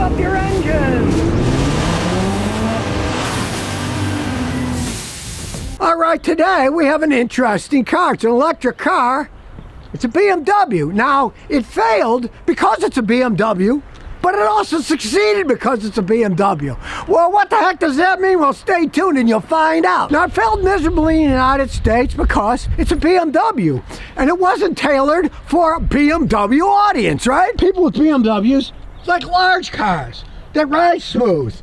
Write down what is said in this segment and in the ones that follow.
up your engine. All right, today we have an interesting car. It's an electric car. It's a BMW. Now, it failed because it's a BMW, but it also succeeded because it's a BMW. Well, what the heck does that mean? Well, stay tuned and you'll find out. Now, it failed miserably in the United States because it's a BMW, and it wasn't tailored for a BMW audience, right? People with BMWs like large cars that ride smooth.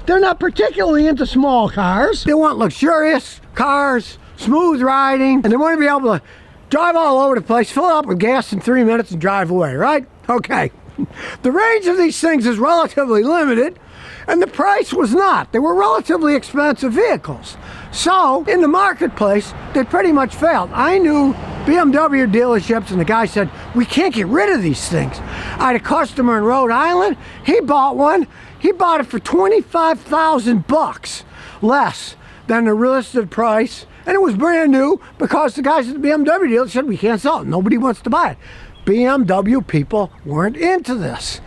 They're not particularly into small cars. They want luxurious cars, smooth riding, and they want to be able to drive all over the place, fill it up with gas in 3 minutes and drive away, right? Okay. The range of these things is relatively limited, and the price was not. They were relatively expensive vehicles. So, in the marketplace, they pretty much failed. I knew BMW dealerships, and the guy said, we can't get rid of these things. I had a customer in Rhode Island. He bought one. He bought it for $25,000 less than the listed price. And it was brand new because the guys at the BMW dealer said, we can't sell it. Nobody wants to buy it. BMW people weren't into this.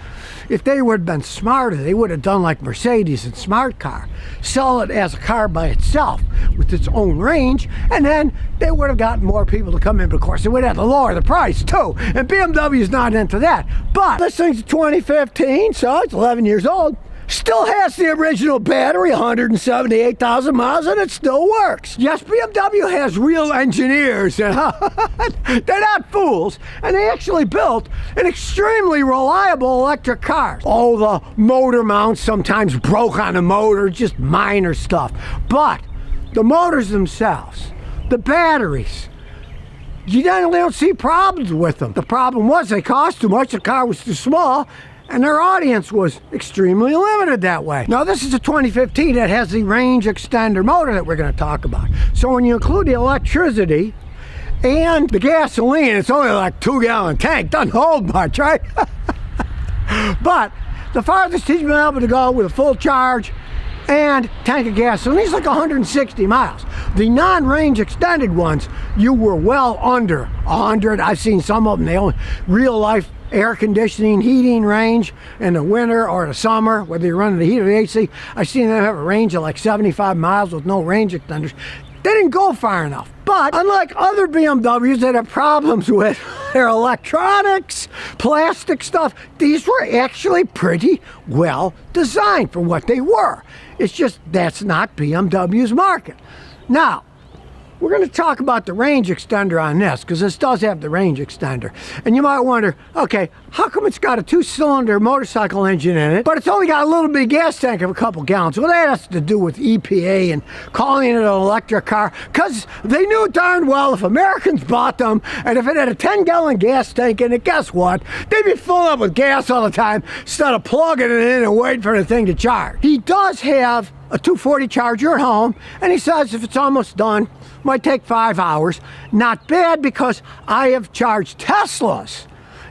If they would have been smarter, they would have done like Mercedes and Smart Car. Sell it as a car by itself with its own range, and then they would have gotten more people to come in. But of course, they would have to lower the price too. And BMW is not into that. But this thing's 2015, so it's 11 years old. Still has the original battery, 178,000 miles, and it still works. Yes, BMW has real engineers. They're not fools. And they actually built an extremely reliable electric car. Oh, the motor mounts sometimes broke on the motor, just minor stuff. But the motors themselves, the batteries, you generally don't see problems with them. The problem was they cost too much, the car was too small, and their audience was extremely limited that way. Now, this is a 2015 that has the range extender motor that we're going to talk about. So when you include the electricity and the gasoline, it's only like a 2-gallon tank. Doesn't hold much, right? But the farthest he's been able to go with a full charge and tank of gasoline is like 160 miles. The non-range extended ones, you were well under 100. I've seen some of them, they only real life air conditioning, heating range in the winter or the summer, whether you're running the heat or the AC. I've seen them have a range of like 75 miles with no range extenders. They didn't go far enough. But unlike other BMWs that have problems with their electronics, plastic stuff, these were actually pretty well designed for what they were. It's just that's not BMW's market. Now, we're going to talk about the range extender on this, because this does have the range extender. And you might wonder, okay, how come it's got a 2-cylinder motorcycle engine in it, but it's only got a little bit of gas tank of a couple gallons? Well, that has to do with EPA and calling it an electric car, because they knew darn well if Americans bought them, and if it had a 10-gallon gas tank in it, guess what? They'd be filling up with gas all the time instead of plugging it in and waiting for the thing to charge. He does have a 240 charger at home, and he says if it's almost done, might take 5 hours. Not bad, because I have charged Teslas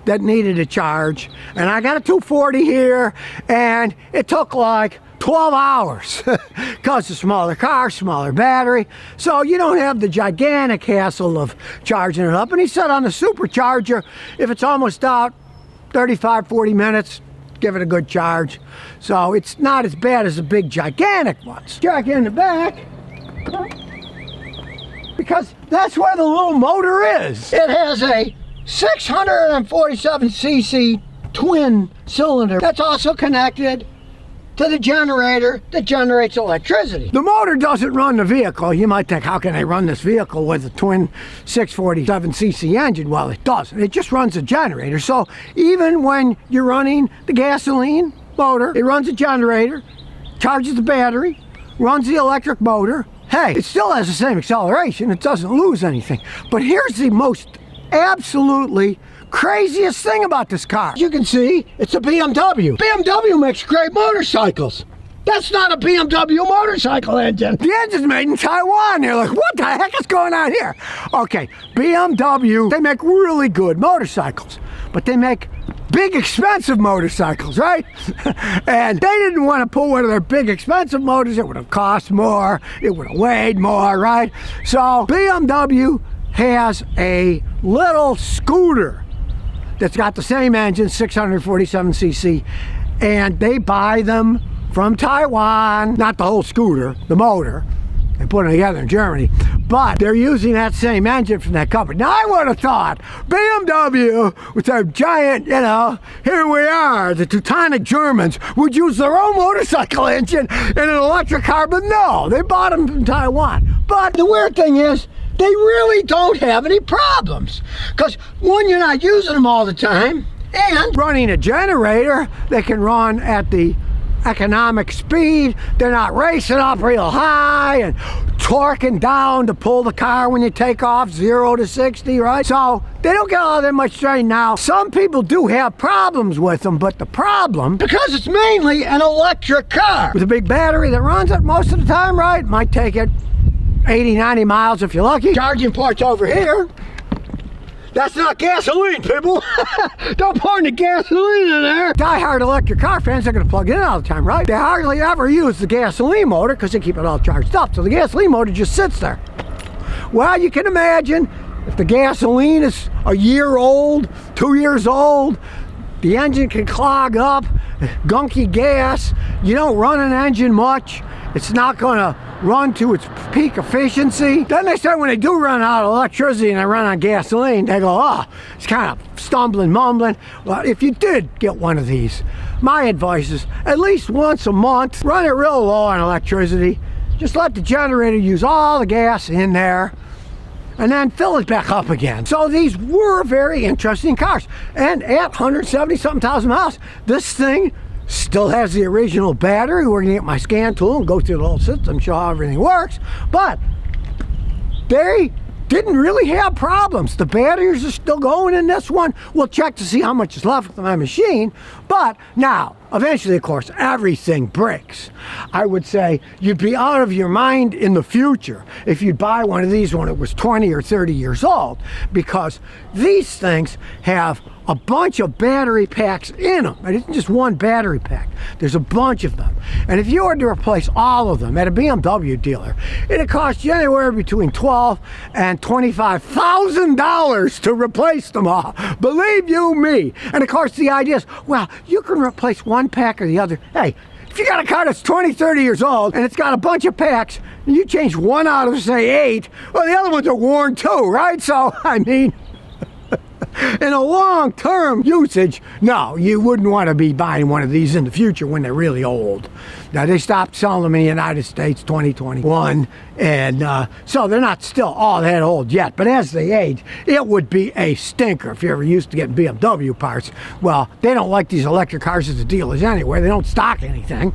that needed a charge, and I got a 240 here, and it took like 12 hours because it's a smaller car, smaller battery, so you don't have the gigantic hassle of charging it up. And he said on the supercharger, if it's almost out, 35-40 minutes, give it a good charge. So it's not as bad as the big gigantic ones. Jack in the back, because that's where the little motor is. It has a 647cc twin cylinder that's also connected to the generator that generates electricity. The motor doesn't run the vehicle. You might think, how can they run this vehicle with a twin 647cc engine? Well, it doesn't. It just runs a generator. So even when you're running the gasoline motor, it runs a generator, charges the battery, runs the electric motor. Hey, it still has the same acceleration. It doesn't lose anything. But here's the most absolutely craziest thing about this car. You can see it's a BMW. BMW makes great motorcycles. That's not a BMW motorcycle engine. The engine's made in Taiwan. You're like, what the heck is going on here? Okay, BMW, they make really good motorcycles, but they make big expensive motorcycles, right? And they didn't want to put one of their big expensive motors. It would have cost more, it would have weighed more, right? So BMW has a little scooter that's got the same engine, 647cc, and they buy them from Taiwan. Not the whole scooter, the motor. They put it together in Germany. But they're using that same engine from that company. Now, I would have thought BMW, with their giant, here we are, the Teutonic Germans, would use their own motorcycle engine in an electric car, but no, they bought them from Taiwan. But the weird thing is, they really don't have any problems. Because, one, you're not using them all the time, and running a generator that can run at the economic speed. They're not racing up real high and torquing down to pull the car when you take off 0 to 60, right? So they don't get all that much strain. Now, some people do have problems with them, but the problem, because it's mainly an electric car with a big battery that runs it most of the time, right? Might take it 80, 90 miles if you're lucky. Charging port's over here. That's not gasoline, people. Don't pour any gasoline in there. Die-hard electric car fans are going to plug it in all the time, right? They hardly ever use the gasoline motor because they keep it all charged up. So the gasoline motor just sits there. Well, you can imagine if the gasoline is a year old, 2 years old, the engine can clog up, gunky gas. You don't run an engine much. It's not going to run to its peak efficiency. Then they say when they do run out of electricity and they run on gasoline, they go, oh, it's kind of stumbling, mumbling. Well, if you did get one of these, my advice is at least once a month, run it real low on electricity. Just let the generator use all the gas in there and then fill it back up again. So these were very interesting cars. And at 170-something thousand miles, this thing still has the original battery. We're gonna get my scan tool and go through the whole system, show how everything works. But they didn't really have problems. The batteries are still going in this one. We'll check to see how much is left with my machine. But now, eventually, of course, everything breaks. I would say you'd be out of your mind in the future if you'd buy one of these when it was 20 or 30 years old, because these things have a bunch of battery packs in them. It isn't just one battery pack. There's a bunch of them. And if you were to replace all of them at a BMW dealer, it'd cost you anywhere between $12,000 and $25,000 to replace them all. Believe you me. And of course, the idea is, well, you can replace one pack or the other. Hey, if you got a car that's 20, 30 years old and it's got a bunch of packs, and you change one out of, say, 8, well, the other ones are worn too, right? So, I mean, in a long-term usage, no, you wouldn't want to be buying one of these in the future when they're really old. Now, they stopped selling them in the United States 2021, and so they're not still all that old yet. But as they age, it would be a stinker if you're ever used to getting BMW parts. Well, they don't like these electric cars at the dealers anyway. They don't stock anything.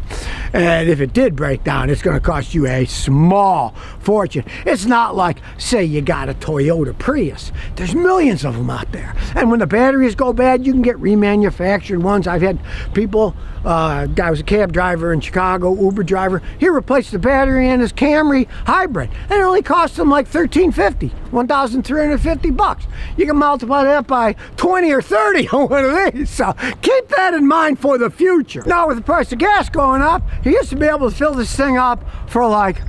And if it did break down, it's going to cost you a small fortune. It's not like, say, you got a Toyota Prius. There's millions of them out there. And when the batteries go bad, you can get remanufactured ones. I've had people, guy was a cab driver in Chicago, Uber driver. He replaced the battery in his Camry hybrid, and it only cost him like $1,350, $1,350. You can multiply that by 20 or 30 on one of these. So keep that in mind for the future. Now, with the price of gas going up, he used to be able to fill this thing up for like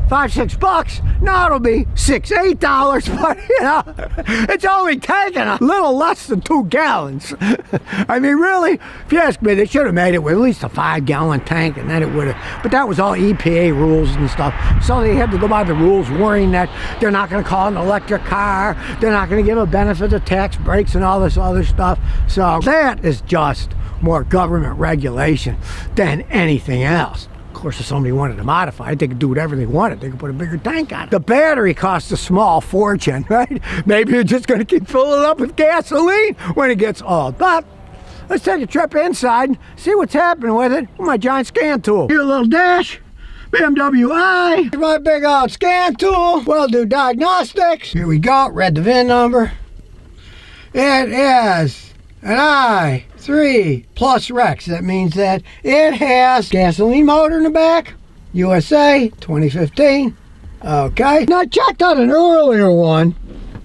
$5, $6. Now it'll be $6, $8, but you know, it's only taking a little less than 2 gallons. I mean, really, if you ask me, they should have made it with at least a 5-gallon tank, and then it would have, but that was all EPA rules and stuff. So they had to go by the rules, worrying that they're not going to call it an electric car, they're not going to give a benefit of tax breaks and all this other stuff. So that is just more government regulation than anything else. Of course, if somebody wanted to modify it, they could do whatever they wanted. They could put a bigger tank on it. The battery costs a small fortune, right? Maybe you're just going to keep filling it up with gasoline when it gets old. But let's take a trip inside and see what's happening with it with my giant scan tool. Here's a little dash, BMW I. Here's my big old scan tool. We'll do diagnostics. Here we go. Read the VIN number. It is an i3 plus Rex. That means that it has gasoline motor in the back. USA 2015. Okay. Now, I checked out an earlier one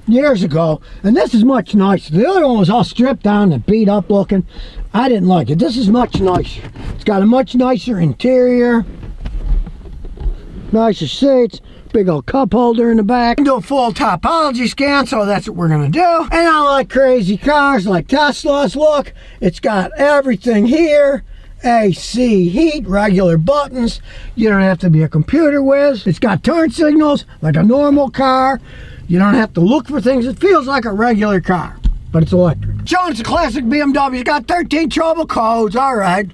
years ago, and this is much nicer. The other one was all stripped down and beat up looking. I didn't like it. This is much nicer. It's got a much nicer interior, nicer seats, Big old cup holder in the back. Do a full topology scan, so that's what we're gonna do. And unlike crazy cars like Tesla's, look, it's got everything here. AC, heat, regular buttons. You don't have to be a computer whiz. It's got turn signals like a normal car. You don't have to look for things. It feels like a regular car, but it's electric. Showing it's a classic BMW. It's got 13 trouble codes. All right.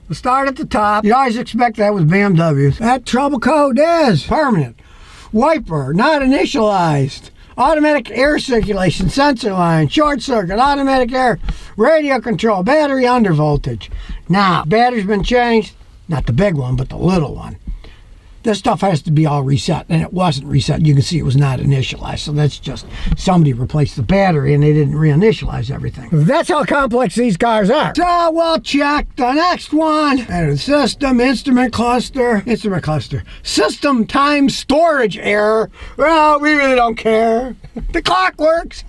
We'll start at the top. You always expect that with BMWs. That trouble code is permanent. Wiper, not initialized. Automatic air circulation, sensor line, short circuit, automatic air, radio control, battery under voltage. Now, battery's been changed. Not the big one, but the little one. This stuff has to be all reset, and it wasn't reset. You can see it was not initialized, so that's just somebody replaced the battery and they didn't reinitialize everything. That's how complex these cars are. So we'll check the next one. And system, instrument cluster, system time storage error. Well, we really don't care. The clock works.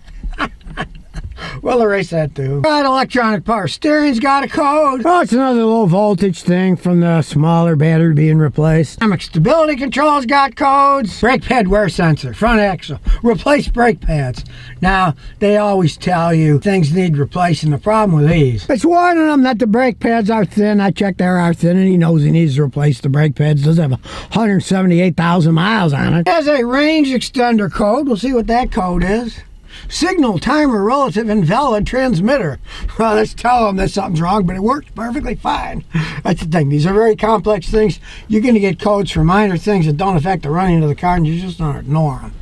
We'll erase that too. Right, electronic power steering's got a code. Oh, it's another low voltage thing from the smaller battery being replaced. Dynamic stability control's got codes. Brake pad wear sensor, front axle, replace brake pads. Now, they always tell you things need replacing. The problem with these, it's warning them that the brake pads are thin. I checked they are thin, and he knows he needs to replace the brake pads. It does have 178,000 miles on it. It has a range extender code. We'll see what that code is. Signal timer relative invalid transmitter. Well, let's tell them that something's wrong, but it works perfectly fine. That's the thing. These are very complex things. You're going to get codes for minor things that don't affect the running of the car, and you just don't ignore them.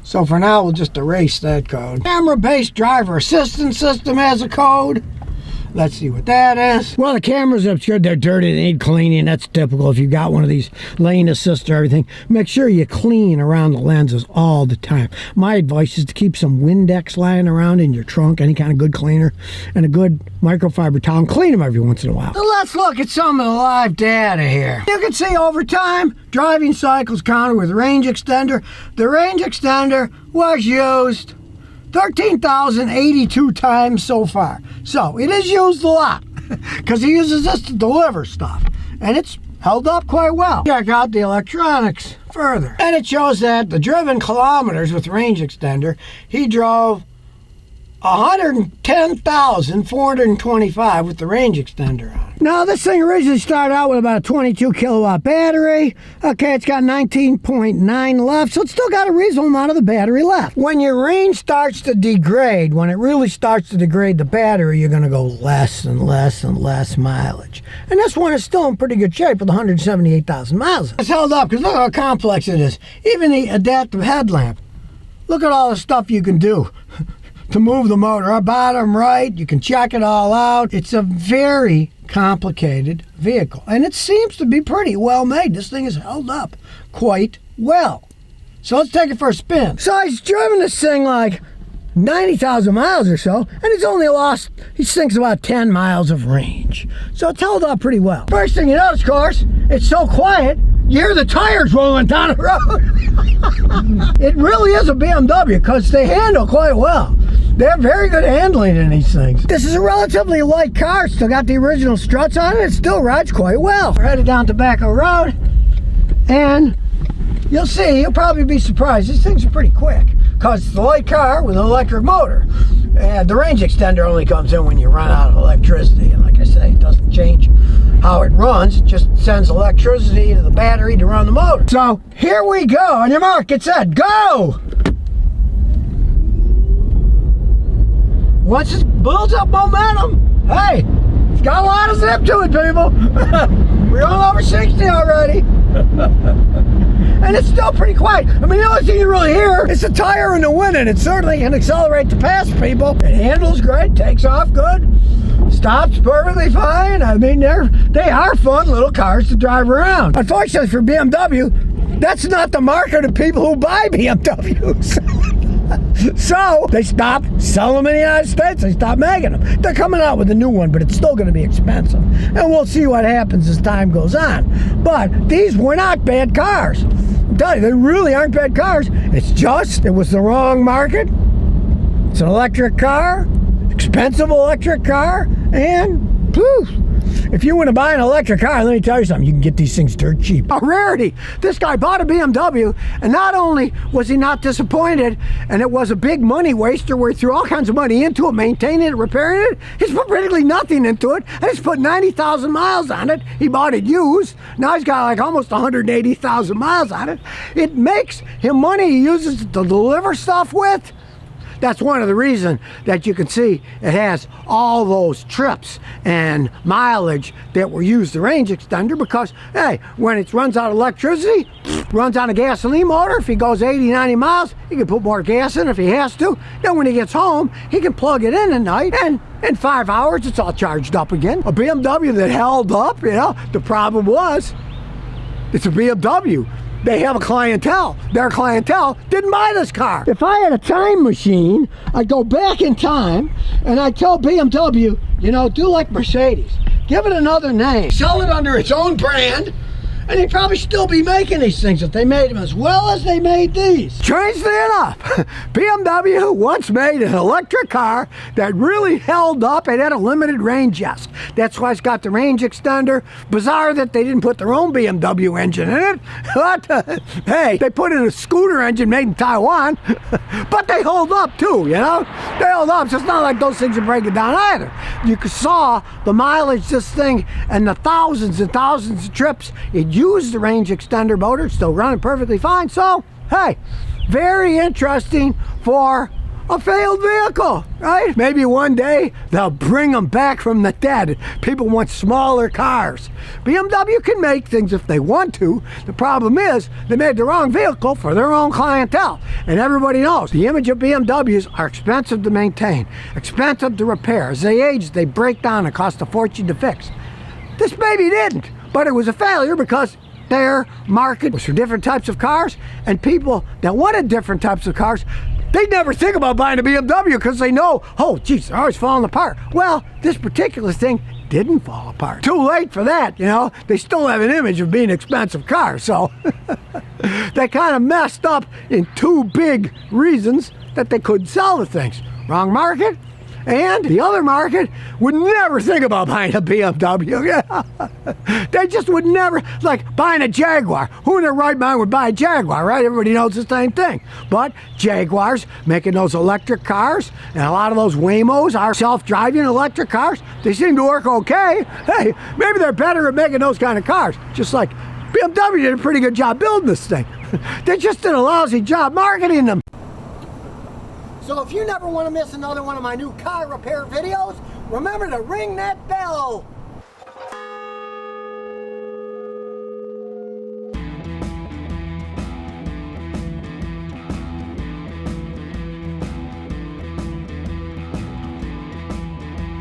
So for now, we'll just erase that code. Camera-based driver assistance system has a code. Let's see what that is. Well, the cameras up here, they're dirty. They need cleaning. That's typical. If you got one of these lane assist or everything, make sure you clean around the lenses all the time. My advice is to keep some Windex lying around in your trunk, any kind of good cleaner, and a good microfiber towel. Clean them every once in a while. So let's look at some of the live data here. You can see over time, driving cycles counted with range extender. The range extender was used 13,082 times so far. So it is used a lot because he uses this to deliver stuff, and it's held up quite well. Check out the electronics further, and it shows that the driven kilometers with range extender, he drove 110,425 with the range extender on. Now, this thing originally started out with about a 22 kilowatt battery. Okay, it's got 19.9 left, so it's still got a reasonable amount of the battery left. When your range starts to degrade, when it really starts to degrade the battery, you're going to go less and less and less mileage. And this one is still in pretty good shape with 178,000 miles. It's held up because look how complex it is. Even the adaptive headlamp. Look at all the stuff you can do to move the motor. Bottom right, you can check it all out. It's a very complicated vehicle, and it seems to be pretty well made. This thing is held up quite well. So let's take it for a spin. So he's driven this thing like 90,000 miles or so, and he's only lost, he thinks, about 10 miles of range. So it's held up pretty well. First thing you notice, of course, it's so quiet, you hear the tires rolling down the road. It really is a BMW because they handle quite well. They have very good handling in these things. This is a relatively light car. Still got the original struts on it. It still rides quite well. We're headed down Tobacco Road, and you'll see, you'll probably be surprised. These things are pretty quick because it's a light car with an electric motor. And the range extender only comes in when you run out of electricity. And like I say, it doesn't change how it runs. It just sends electricity to the battery to run the motor. So here we go. On your mark, get set, go! Once it builds up momentum, hey, it's got a lot of zip to it, people. We're all over 60 already. And it's still pretty quiet. I mean, the only thing you really hear is the tire in the wind, and it certainly can accelerate to pass people. It handles great, takes off good, stops perfectly fine. I mean, they are fun little cars to drive around. Unfortunately for BMW, that's not the market of people who buy BMWs. So they stopped selling them in the United States. They stopped making them. They're coming out with a new one, but it's still going to be expensive. And we'll see what happens as time goes on. But these were not bad cars. I'm telling you, they really aren't bad cars. It's just, it was the wrong market. It's an electric car, expensive electric car, and poof, If you want to buy an electric car, let me tell you something, you can get these things dirt cheap. A rarity. This guy bought a BMW, and not only was he not disappointed, and it was a big money waster where he threw all kinds of money into it, maintaining it, repairing it, he's put practically nothing into it, and he's put 90,000 miles on it. He bought it used. Now he's got like almost 180,000 miles on it. It makes him money he uses to deliver stuff with. That's one of the reasons that you can see it has all those trips and mileage that were used, the range extender, because, hey, when it runs out of electricity, runs on a gasoline motor, if he goes 80, 90 miles, he can put more gas in if he has to. Then when he gets home, he can plug it in at night, and in 5 hours, it's all charged up again. A BMW that held up, you know, the problem was, it's a BMW. They have a clientele. Their clientele didn't buy this car. If I had a time machine, I'd go back in time and I'd tell BMW, you know, do like Mercedes. Give it another name. Sell it under its own brand, and they'd probably still be making these things if they made them as well as they made these. Strangely enough, BMW once made an electric car that really held up. It had a limited range, yes. That's why it's got the range extender. Bizarre that they didn't put their own BMW engine in it. But, hey, they put in a scooter engine made in Taiwan. But they hold up too, you know? They hold up, so it's not like those things are breaking down either. You saw the mileage this thing and the thousands and thousands of trips it used the range extender motor, still running perfectly fine. So, hey, very interesting for a failed vehicle, right? Maybe one day they'll bring them back from the dead. People want smaller cars. BMW can make things if they want to. The problem is they made the wrong vehicle for their own clientele. And everybody knows the image of BMWs are expensive to maintain, expensive to repair. As they age, they break down and cost a fortune to fix. This baby didn't, but it was a failure because their market was for different types of cars, and people that wanted different types of cars, they never think about buying a BMW because they know, oh, geez, they're always falling apart. Well, this particular thing didn't fall apart. Too late for that, you know. They still have an image of being expensive cars, so they kind of messed up in two big reasons that they couldn't sell the things. Wrong market, and the other market would never think about buying a BMW. They just would never, like buying a Jaguar. Who in their right mind would buy a Jaguar, right? Everybody knows the same thing. But Jaguars making those electric cars, and a lot of those Waymos are self-driving electric cars. They seem to work okay. Hey, maybe they're better at making those kind of cars. Just like BMW did a pretty good job building this thing. They just did a lousy job marketing them. So if you never want to miss another one of my new car repair videos, remember to ring that bell.